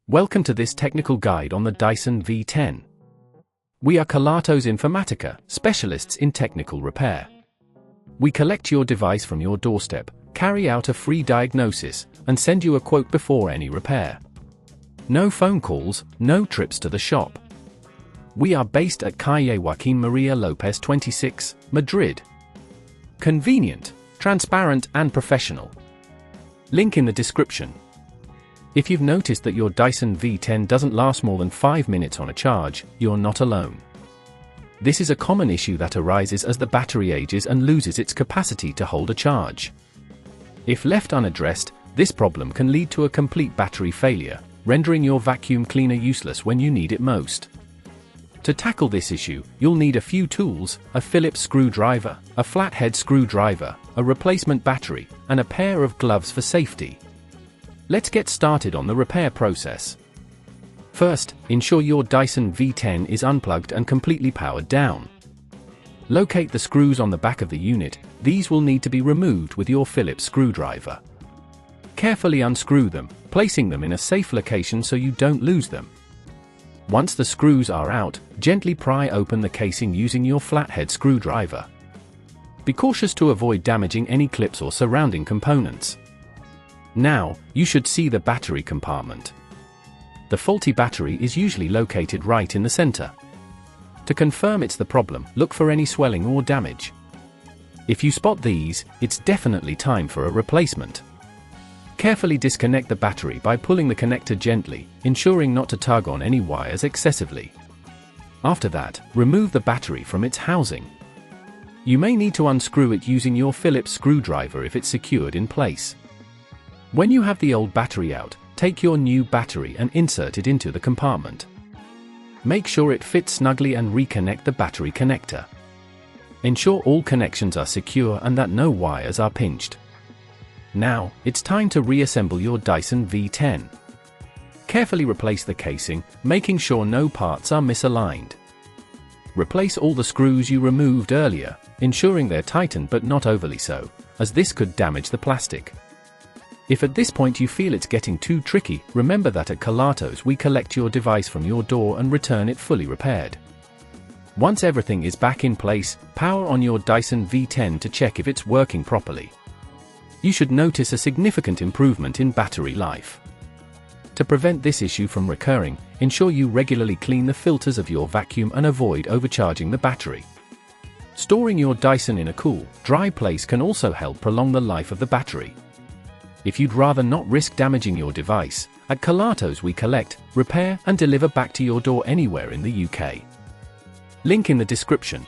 Welcome to this technical guide on the Dyson V10. We are Kelatos Informatica, specialists in technical repair. We collect your device from your doorstep, carry out a free diagnosis, and send you a quote before any repair. No phone calls, no trips to the shop. We are based at Calle Joaquín María López 26, Madrid. Convenient, transparent and professional. Link in the description. If you've noticed that your Dyson V10 doesn't last more than 5 minutes on a charge, you're not alone. This is a common issue that arises as the battery ages and loses its capacity to hold a charge. If left unaddressed, this problem can lead to a complete battery failure, rendering your vacuum cleaner useless when you need it most. To tackle this issue, you'll need a few tools: a Phillips screwdriver, a flathead screwdriver, a replacement battery, and a pair of gloves for safety. Let's get started on the repair process. First, ensure your Dyson V10 is unplugged and completely powered down. Locate the screws on the back of the unit. These will need to be removed with your Phillips screwdriver. Carefully unscrew them, placing them in a safe location so you don't lose them. Once the screws are out, gently pry open the casing using your flathead screwdriver. Be cautious to avoid damaging any clips or surrounding components. Now, you should see the battery compartment. The faulty battery is usually located right in the center. To confirm it's the problem, look for any swelling or damage. If you spot these, it's definitely time for a replacement. Carefully disconnect the battery by pulling the connector gently, ensuring not to tug on any wires excessively. After that, remove the battery from its housing. You may need to unscrew it using your Phillips screwdriver if it's secured in place. When you have the old battery out, take your new battery and insert it into the compartment. Make sure it fits snugly and reconnect the battery connector. Ensure all connections are secure and that no wires are pinched. Now, it's time to reassemble your Dyson V10. Carefully replace the casing, making sure no parts are misaligned. Replace all the screws you removed earlier, ensuring they're tightened but not overly so, as this could damage the plastic. If at this point you feel it's getting too tricky, remember that at Kelatos we collect your device from your door and return it fully repaired. Once everything is back in place, power on your Dyson V10 to check if it's working properly. You should notice a significant improvement in battery life. To prevent this issue from recurring, ensure you regularly clean the filters of your vacuum and avoid overcharging the battery. Storing your Dyson in a cool, dry place can also help prolong the life of the battery. If you'd rather not risk damaging your device, at Kelatos we collect, repair and deliver back to your door anywhere in the UK. Link in the description.